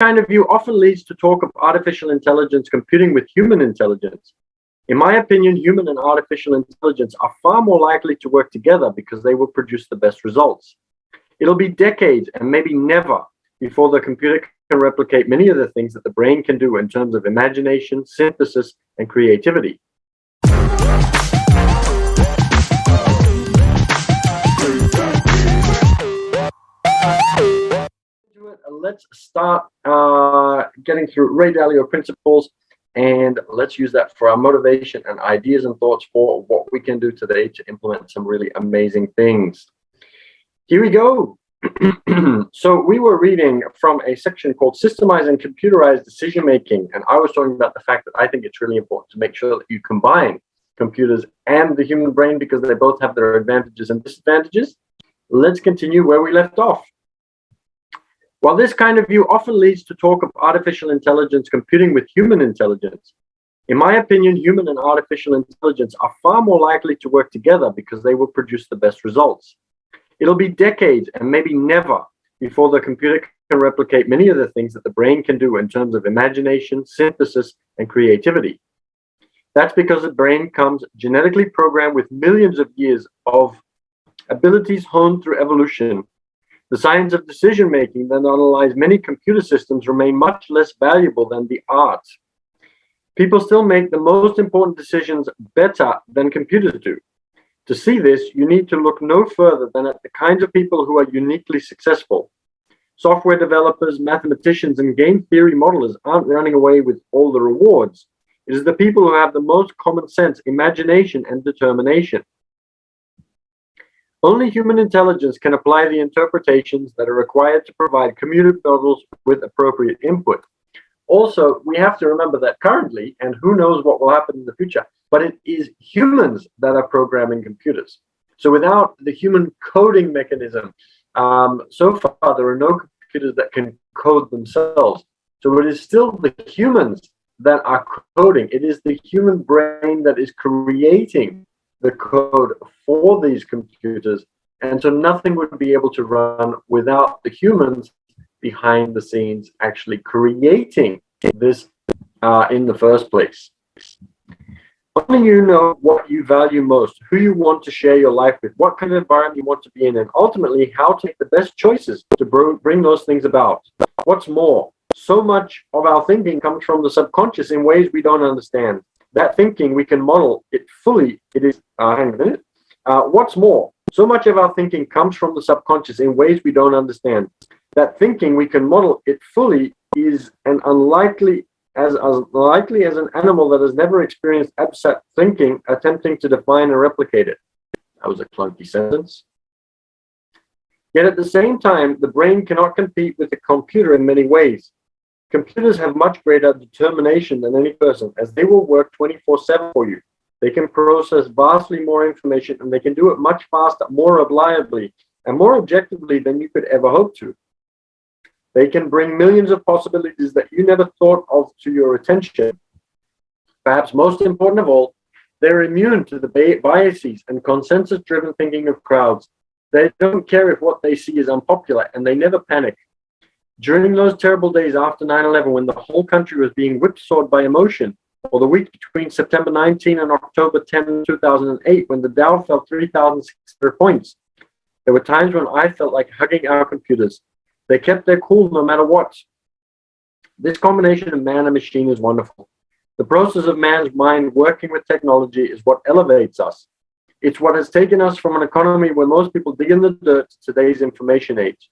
kind of view often leads to talk of artificial intelligence competing with human intelligence. In my opinion, human and artificial intelligence are far more likely to work together because they will produce the best results. It'll be decades and maybe never before the computer can replicate many of the things that the brain can do in terms of imagination, synthesis, and creativity. Let's start getting through Ray Dalio principles, and let's use that for our motivation and ideas and thoughts for what we can do today to implement some really amazing things. Here we go. So we were reading from a section called Systemizing computerized decision making, and I was talking about the fact that I think it's really important to make sure that you combine computers and the human brain because they both have their advantages and disadvantages. Let's continue where we left off. While this kind of view often leads to talk of artificial intelligence competing with human intelligence, in my opinion, human and artificial intelligence are far more likely to work together because they will produce the best results. It'll be decades and maybe never before the computer can replicate many of the things that the brain can do in terms of imagination, synthesis, and creativity. That's because the brain comes genetically programmed with millions of years of abilities honed through evolution. The science of decision-making that underlies many computer systems remain much less valuable than the art. People still make the most important decisions better than computers do. To see this, you need to look no further than at the kinds of people who are uniquely successful. Software developers, mathematicians, and game theory modelers aren't running away with all the rewards. It is the people who have the most common sense, imagination, and determination. Only human intelligence can apply the interpretations that are required to provide computer models with appropriate input. Also, we have to remember that currently, and who knows what will happen in the future, but it is humans that are programming computers. So without the human coding mechanism, so far there are no computers that can code themselves. So it is still the humans that are coding. It is the human brain that is creating the code for these computers, and so nothing would be able to run without the humans behind the scenes actually creating this in the first place. Only you know what you value most, who you want to share your life with, what kind of environment you want to be in, and ultimately how to make the best choices to bring those things about. What's more, so much of our thinking comes from the subconscious in ways we don't understand. That thinking, we can model it fully. It is, hang on a minute. What's more, so much of our thinking comes from the subconscious in ways we don't understand. That thinking, we can model it fully, is as unlikely as an animal that has never experienced abstract thinking attempting to define and replicate it. That was a clunky sentence. Yet at the same time, the brain cannot compete with the computer in many ways. Computers have much greater determination than any person, as they will work 24/7 for you. They can process vastly more information, and they can do it much faster, more reliably, and more objectively than you could ever hope to. They can bring millions of possibilities that you never thought of to your attention. Perhaps most important of all, they're immune to the biases and consensus-driven thinking of crowds. They don't care if what they see is unpopular, and they never panic. During those terrible days after 9/11, when the whole country was being whipsawed by emotion, or the week between September 19 and October 10, 2008, when the Dow fell 3,600 points, there were times when I felt like hugging our computers. They kept their cool no matter what. This combination of man and machine is wonderful. The process of man's mind working with technology is what elevates us. It's what has taken us from an economy where most people dig in the dirt to today's information age.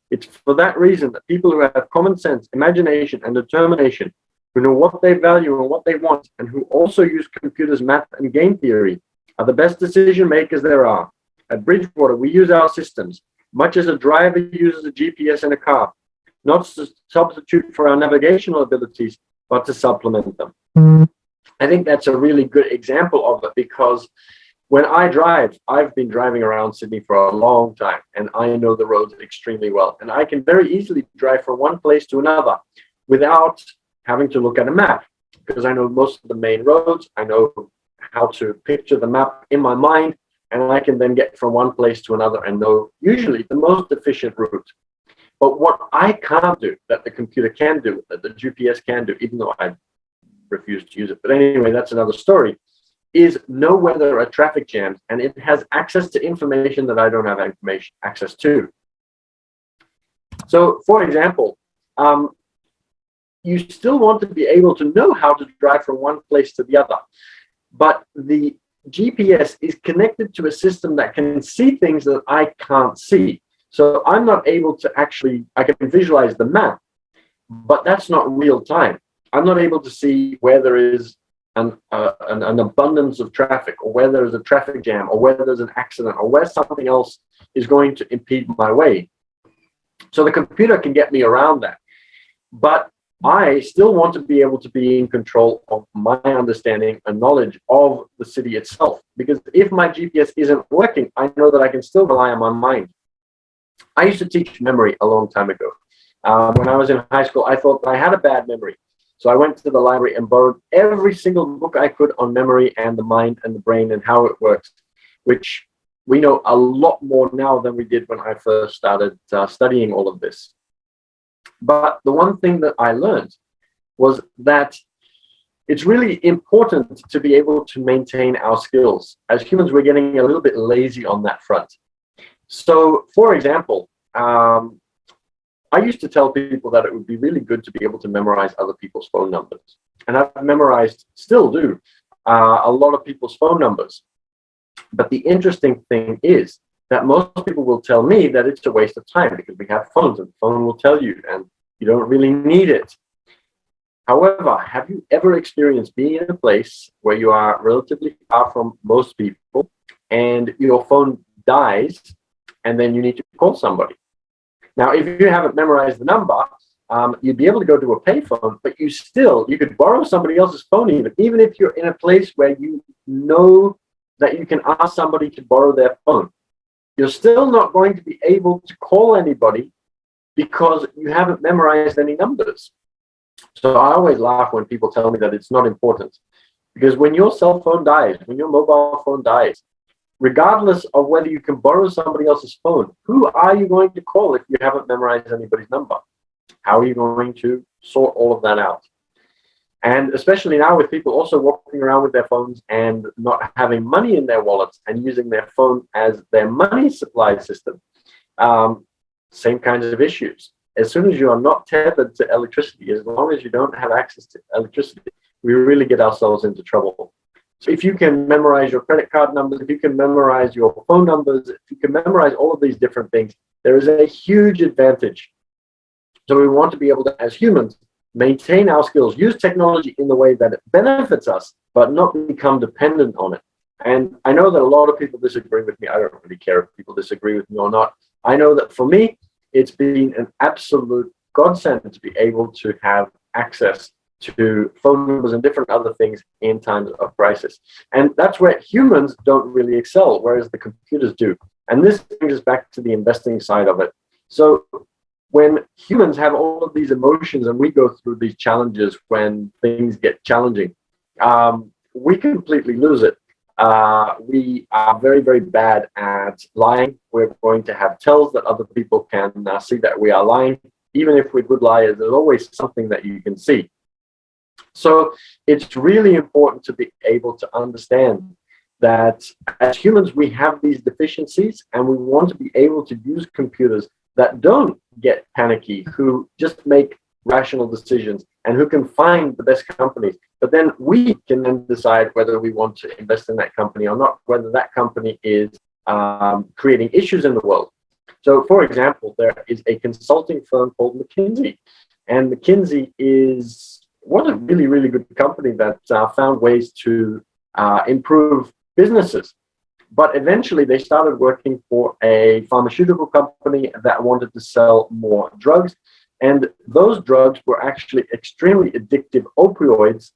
It's for that reason that people who have common sense, imagination, and determination, who know what they value and what they want, and who also use computers, math, and game theory, are the best decision makers there are. At Bridgewater, we use our systems, much as a driver uses a GPS in a car, not to substitute for our navigational abilities, but to supplement them. I think that's a really good example of it, because when I drive, I've been driving around Sydney for a long time, and I know the roads extremely well. And I can very easily drive from one place to another without having to look at a map, because I know most of the main roads. I know how to picture the map in my mind, and I can then get from one place to another and know usually the most efficient route. But what I can't do, that the computer can do, that the GPS can do, even though I refuse to use it. But anyway, that's another story, is know where there are traffic jams, and it has access to information that I don't have access to. So, for example, you still want to be able to know how to drive from one place to the other, but the GPS is connected to a system that can see things that I can't see. So I'm not able to I can visualize the map, but that's not real time. I'm not able to see where there is an abundance of traffic, or where there is a traffic jam, or where there's an accident, or where something else is going to impede my way. So the computer can get me around that. But I still want to be able to be in control of my understanding and knowledge of the city itself. Because if my GPS isn't working, I know that I can still rely on my mind. I used to teach memory a long time ago. When I was in high school, I thought that I had a bad memory. So I went to the library and borrowed every single book I could on memory and the mind and the brain and how it works, which we know a lot more now than we did when I first started studying all of this. But the one thing that I learned was that it's really important to be able to maintain our skills. As humans, we're getting a little bit lazy on that front. So, for example, I used to tell people that it would be really good to be able to memorize other people's phone numbers. And I've memorized, still do, a lot of people's phone numbers. But the interesting thing is that most people will tell me that it's a waste of time because we have phones and the phone will tell you and you don't really need it. However, have you ever experienced being in a place where you are relatively far from most people and your phone dies and then you need to call somebody? Now, if you haven't memorized the number, you'd be able to go to a payphone, but you could borrow somebody else's phone even if you're in a place where you know that you can ask somebody to borrow their phone. You're still not going to be able to call anybody because you haven't memorized any numbers. So I always laugh when people tell me that it's not important, because when your cell phone dies, when your mobile phone dies, regardless of whether you can borrow somebody else's phone, who are you going to call if you haven't memorized anybody's number? How are you going to sort all of that out? And especially now with people also walking around with their phones and not having money in their wallets and using their phone as their money supply system, same kinds of issues. As soon as you are not tethered to electricity, as long as you don't have access to electricity, we really get ourselves into trouble. So if you can memorize your credit card numbers, if you can memorize your phone numbers, if you can memorize all of these different things, there is a huge advantage. So we want to be able to, as humans, maintain our skills, use technology in the way that it benefits us, but not become dependent on it. And I know that a lot of people disagree with me. I don't really care if people disagree with me or not. I know that for me, it's been an absolute godsend to be able to have access to phone numbers and different other things in times of crisis. And that's where humans don't really excel, whereas the computers do. And this brings us back to the investing side of it. So when humans have all of these emotions and we go through these challenges when things get challenging, we completely lose it. We are very, very bad at lying. We're going to have tells that other people can see that we are lying. Even if we're good liars, there's always something that you can see. So it's really important to be able to understand that as humans, we have these deficiencies and we want to be able to use computers that don't get panicky, who just make rational decisions and who can find the best companies. But then we can then decide whether we want to invest in that company or not, whether that company is creating issues in the world. So, for example, there is a consulting firm called McKinsey. And McKinsey was a really, really good company that found ways to improve businesses. But eventually they started working for a pharmaceutical company that wanted to sell more drugs. And those drugs were actually extremely addictive opioids.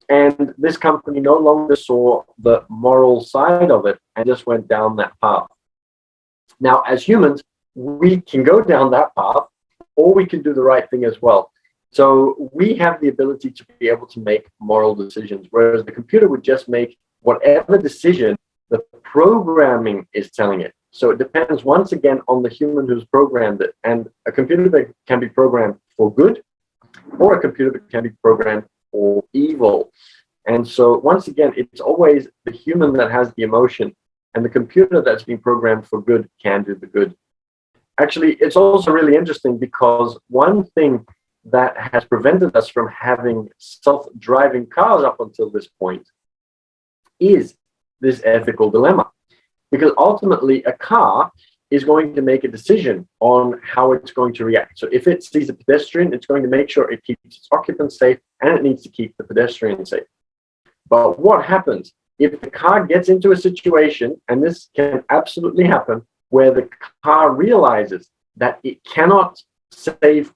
And this company no longer saw the moral side of it and just went down that path. Now, as humans, we can go down that path, or we can do the right thing as well. So we have the ability to be able to make moral decisions, whereas the computer would just make whatever decision the programming is telling it. So it depends once again on the human who's programmed it. And a computer that can be programmed for good, or a computer that can be programmed for evil. And so once again, it's always the human that has the emotion, and the computer that's been programmed for good can do the good. Actually, it's also really interesting because one thing that has prevented us from having self-driving cars up until this point is this ethical dilemma. Because ultimately, a car is going to make a decision on how it's going to react. So if it sees a pedestrian, it's going to make sure it keeps its occupants safe, and it needs to keep the pedestrian safe. But what happens if the car gets into a situation, and this can absolutely happen, where the car realizes that it cannot save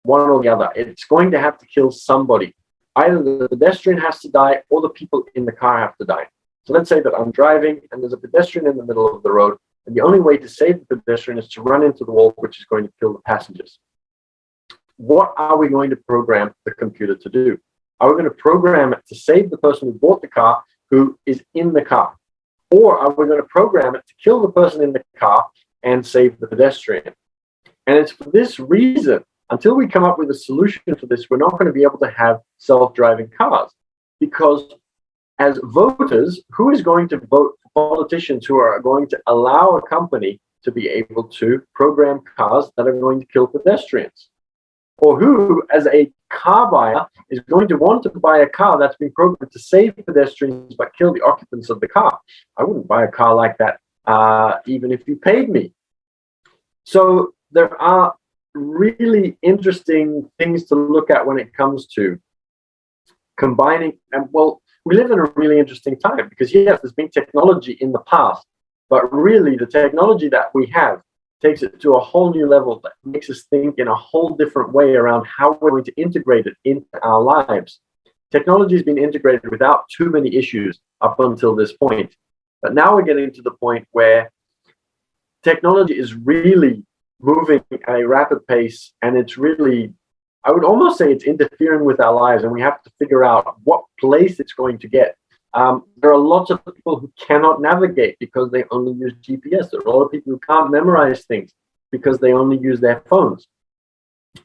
one or the other? It's going to have to kill somebody. Either the pedestrian has to die or the people in the car have to die. So let's say that I'm driving and there's a pedestrian in the middle of the road, and the only way to save the pedestrian is to run into the wall, which is going to kill the passengers. What are we going to program the computer to do? Are we going to program it to save the person who bought the car, who is in the car? Or are we going to program it to kill the person in the car and save the pedestrian? And it's for this reason, until we come up with a solution for this, we're not going to be able to have self-driving cars. Because as voters, who is going to vote for politicians who are going to allow a company to be able to program cars that are going to kill pedestrians? Or who, as a car buyer, is going to want to buy a car that's been programmed to save pedestrians but kill the occupants of the car? I wouldn't buy a car like that, even if you paid me. So there are really interesting things to look at when it comes to combining. And well, we live in a really interesting time because, yes, there's been technology in the past, but really the technology that we have takes it to a whole new level that makes us think in a whole different way around how we're going to integrate it into our lives. Technology has been integrated without too many issues up until this point. But now we're getting to the point where technology is really moving at a rapid pace, and it's really, I would almost say it's interfering with our lives, and we have to figure out what place it's going to get. There are lots of people who cannot navigate because they only use GPS. There are a lot of people who can't memorize things because they only use their phones.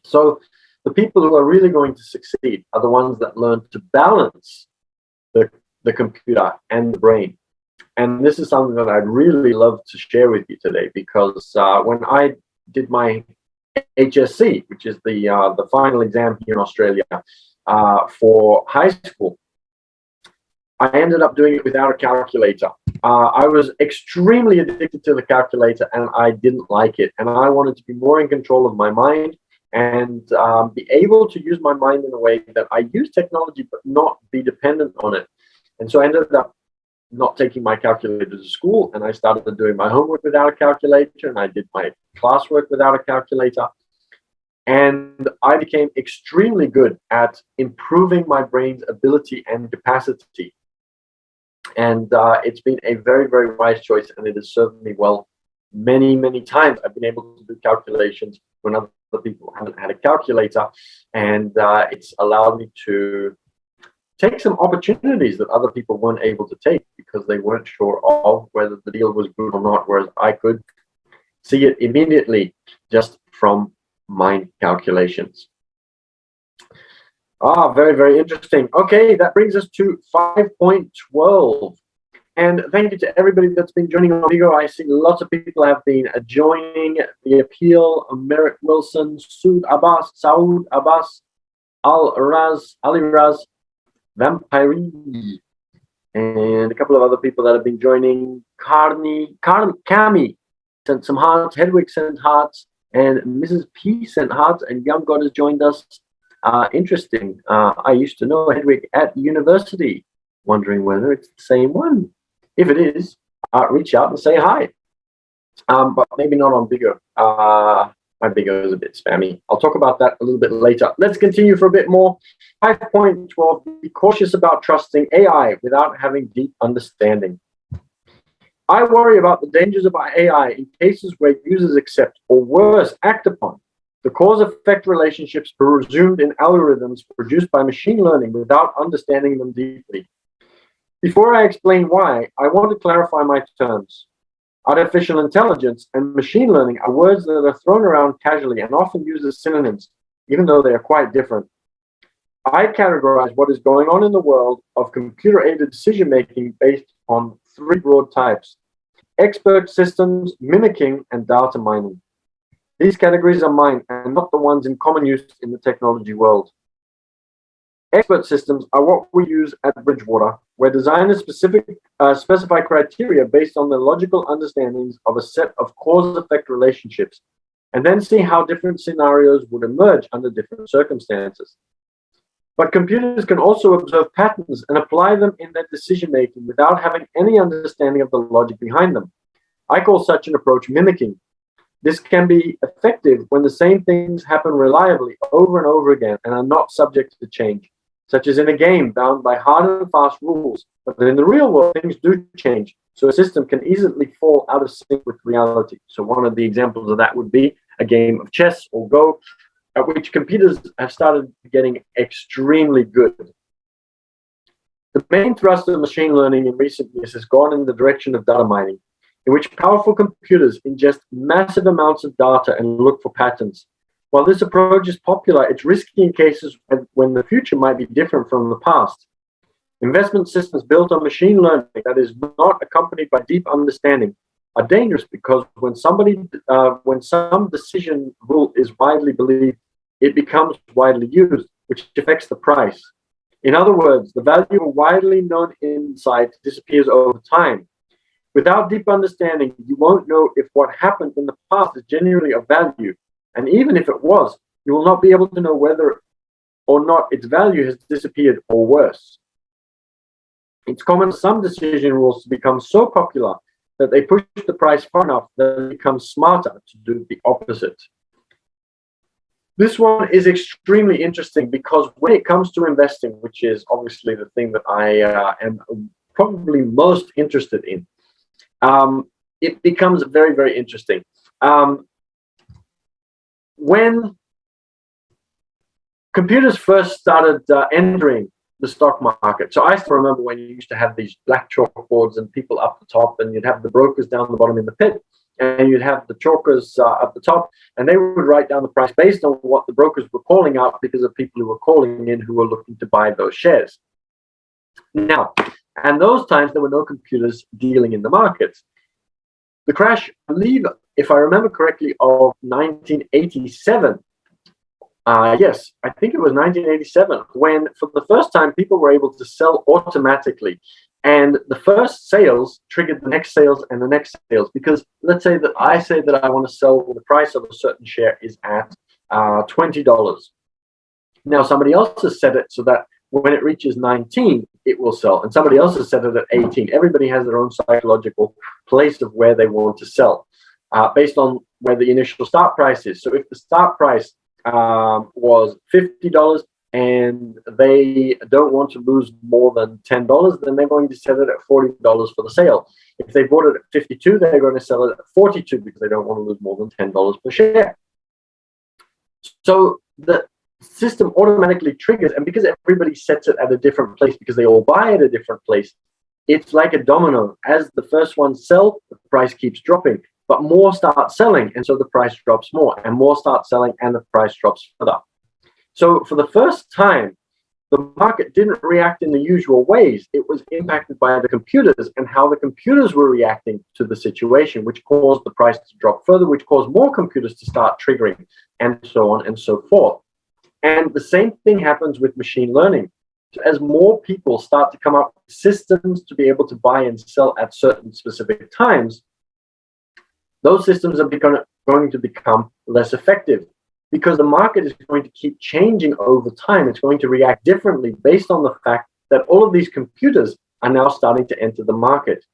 So the people who are really going to succeed are the ones that learn to balance the computer and the brain. And this is something that I'd really love to share with you today, because when I did my HSC, which is the final exam here in Australia for high school, I ended up doing it without a calculator. I was extremely addicted to the calculator, and I didn't like it. And I wanted to be more in control of my mind and be able to use my mind in a way that I use technology but not be dependent on it. And so I ended up not taking my calculator to school, and I started doing my homework without a calculator, and I did my classwork without a calculator. And I became extremely good at improving my brain's ability and capacity. And it's been a very, very wise choice, and it has served me well many, many times. I've been able to do calculations when other people haven't had a calculator, and it's allowed me to take some opportunities that other people weren't able to take because they weren't sure of whether the deal was good or not, whereas I could see it immediately just from mind calculations. Very, very interesting. Okay, that brings us to 5.12. And thank you to everybody that's been joining on Vigo. I see lots of people have been joining the appeal. Merrick Wilson, Saud Abbas, Ali Raz, Vampire, and a couple of other people that have been joining. Cami sent some hearts, Hedwig sent hearts, and Mrs. P sent hearts, and Young God has joined us. Interesting. I used to know Hedwig at university, wondering whether it's the same one. If it is, reach out and say hi. But maybe not on Bigo. My Bigo is a bit spammy. I'll talk about that a little bit later. Let's continue for a bit more. 5.12, be cautious about trusting AI without having deep understanding. I worry about the dangers of AI in cases where users accept, or worse, act upon, the cause-effect relationships presumed in algorithms produced by machine learning without understanding them deeply. Before I explain why, I want to clarify my terms. Artificial intelligence and machine learning are words that are thrown around casually and often used as synonyms, even though they are quite different. I categorize what is going on in the world of computer-aided decision-making based on three broad types: expert systems, mimicking, and data mining. These categories are mine and not the ones in common use in the technology world. Expert systems are what we use at Bridgewater, where designers specify criteria based on their logical understandings of a set of cause-effect relationships, and then see how different scenarios would emerge under different circumstances. But computers can also observe patterns and apply them in their decision-making without having any understanding of the logic behind them. I call such an approach mimicking. This can be effective when the same things happen reliably over and over again and are not subject to change, such as in a game bound by hard and fast rules. But in the real world, things do change, so a system can easily fall out of sync with reality. So one of the examples of that would be a game of chess or Go, at which computers have started getting extremely good. The main thrust of machine learning in recent years has gone in the direction of data mining, in which powerful computers ingest massive amounts of data and look for patterns. While this approach is popular, it's risky in cases when the future might be different from the past. Investment systems built on machine learning that is not accompanied by deep understanding are dangerous because when some decision rule is widely believed, it becomes widely used, which affects the price. In other words, the value of widely known insight disappears over time. Without deep understanding, you won't know if what happened in the past is genuinely of value. And even if it was, you will not be able to know whether or not its value has disappeared or worse. It's common for some decision rules to become so popular that they push the price far enough that it becomes smarter to do the opposite. This one is extremely interesting because when it comes to investing, which is obviously the thing that I am probably most interested in, it becomes very, very interesting. When computers first started entering the stock market, so I still remember when you used to have these black chalkboards and people up the top, and you'd have the brokers down the bottom in the pit, and you'd have the chalkers at the top, and they would write down the price based on what the brokers were calling out because of people who were calling in who were looking to buy those shares. Now, and those times there were no computers dealing in the markets. The crash, I believe, if I remember correctly, of 1987. Yes, I think it was 1987 when, for the first time, people were able to sell automatically. And the first sales triggered the next sales and the next sales. Because let's say that I say that I want to sell when the price of a certain share is at $20. Now, somebody else has set it so that when it reaches 19, it will sell. And somebody else has set it at 18. Everybody has their own psychological place of where they want to sell based on where the initial start price is. So if the start price was $50 and they don't want to lose more than $10, then they're going to sell it at $40 for the sale. If they bought it at $52, they're going to sell it at $42 because they don't want to lose more than $10 per share. So the system automatically triggers, and because everybody sets it at a different place because they all buy at a different place, it's like a domino. As the first one sells, the price keeps dropping, but more start selling, and so the price drops more, and more start selling, and the price drops further. So for the first time, the market didn't react in the usual ways. It was impacted by the computers and how the computers were reacting to the situation, which caused the price to drop further, which caused more computers to start triggering, and so on and so forth. And the same thing happens with machine learning. So as more people start to come up with systems to be able to buy and sell at certain specific times, those systems are going to become less effective because the market is going to keep changing over time. It's going to react differently based on the fact that all of these computers are now starting to enter the market.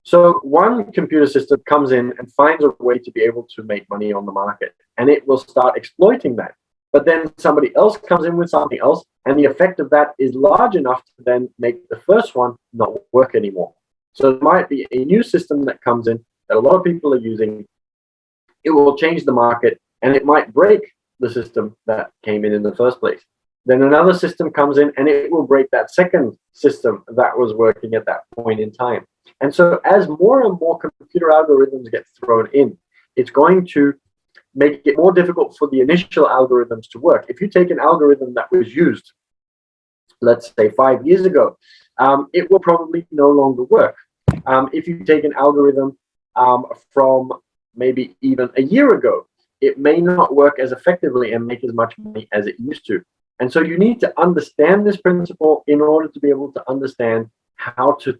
So one computer system comes in and finds a way to be able to make money on the market, and it will start exploiting that. But then somebody else comes in with something else, and the effect of that is large enough to then make the first one not work anymore. So there might be a new system that comes in that a lot of people are using. It will change the market, and it might break the system that came in the first place. Then another system comes in and it will break that second system that was working at that point in time. And so as more and more computer algorithms get thrown in, it's going to make it more difficult for the initial algorithms to work. If you take an algorithm that was used, let's say 5 years ago, it will probably no longer work. If you take an algorithm from maybe even a year ago, it may not work as effectively and make as much money as it used to. And so you need to understand this principle in order to be able to understand how to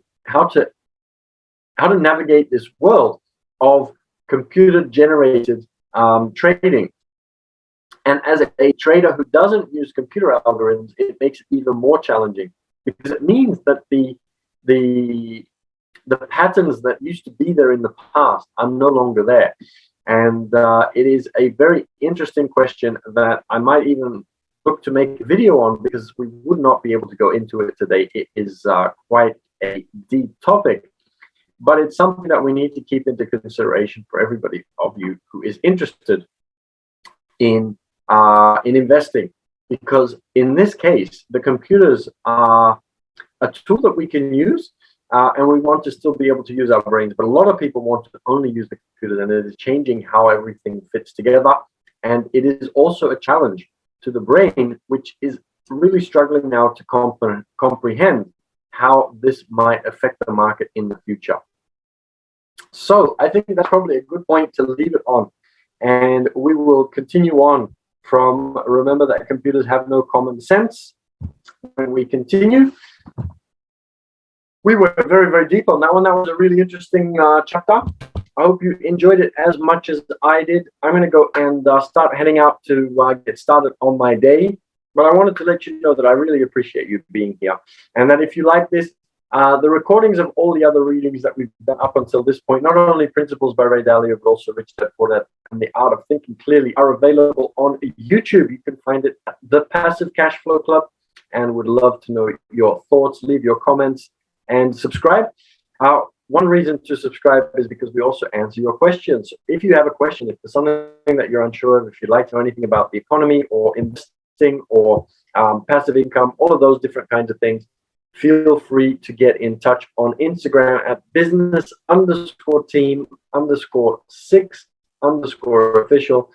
navigate this world of computer generated trading. And as a trader who doesn't use computer algorithms, it makes it even more challenging, because it means that the patterns that used to be there in the past are no longer there. And it is a very interesting question that I might even look to make a video on, because we would not be able to go into it today. It is quite a deep topic, but it's something that we need to keep into consideration for everybody of you who is interested in investing, because in this case, the computers are a tool that we can use, and we want to still be able to use our brains. But a lot of people want to only use the computers, and it is changing how everything fits together. And it is also a challenge to the brain, which is really struggling now to comprehend how this might affect the market in the future. So I think that's probably a good point to leave it on. And we will continue on from remember that computers have no common sense. When we continue, we were very, very deep on that one. That was a really interesting chapter. I hope you enjoyed it as much as I did. I'm going to go and start heading out to get started on my day. But I wanted to let you know that I really appreciate you being here. And that if you like this, the recordings of all the other readings that we've done up until this point, not only Principles by Ray Dalio, but also Rich Dad Poor Dad and The Art of Thinking Clearly, are available on YouTube. You can find it at The Passive Cash Flow Club, and would love to know your thoughts. Leave your comments and subscribe. One reason to subscribe is because we also answer your questions. If you have a question, if there's something that you're unsure of, if you'd like to know anything about the economy or investing or passive income, all of those different kinds of things, feel free to get in touch on Instagram at business_team_6_official.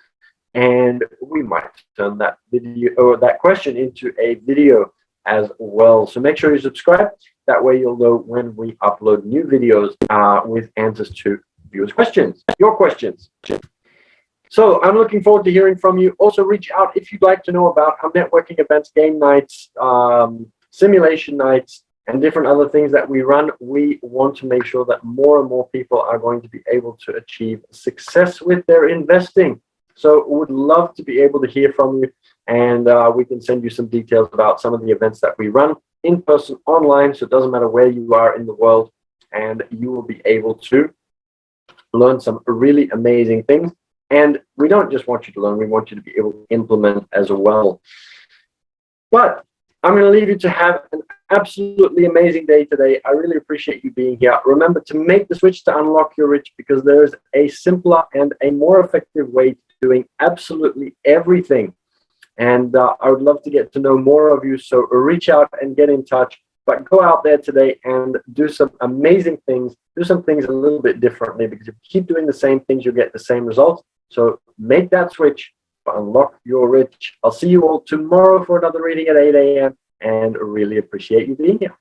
And we might turn that video or that question into a video as well. So make sure you subscribe. That way you'll know when we upload new videos with answers to viewers' questions, your questions. So I'm looking forward to hearing from you. Also reach out if you'd like to know about our networking events, game nights, simulation nights, and different other things that we run. We want to make sure that more and more people are going to be able to achieve success with their investing. So would love to be able to hear from you, and we can send you some details about some of the events that we run in person, online, so it doesn't matter where you are in the world, and you will be able to learn some really amazing things. And we don't just want you to learn, we want you to be able to implement as well. But I'm going to leave you to have an absolutely amazing day today. I really appreciate you being here. Remember to make the switch to unlock your rich, because there is a simpler and a more effective way to doing absolutely everything. And I would love to get to know more of you. So reach out and get in touch. But go out there today and do some amazing things. Do some things a little bit differently, because if you keep doing the same things, you'll get the same results. So make that switch. Unlock your rich. I'll see you all tomorrow for another reading at 8 a.m. and really appreciate you being here.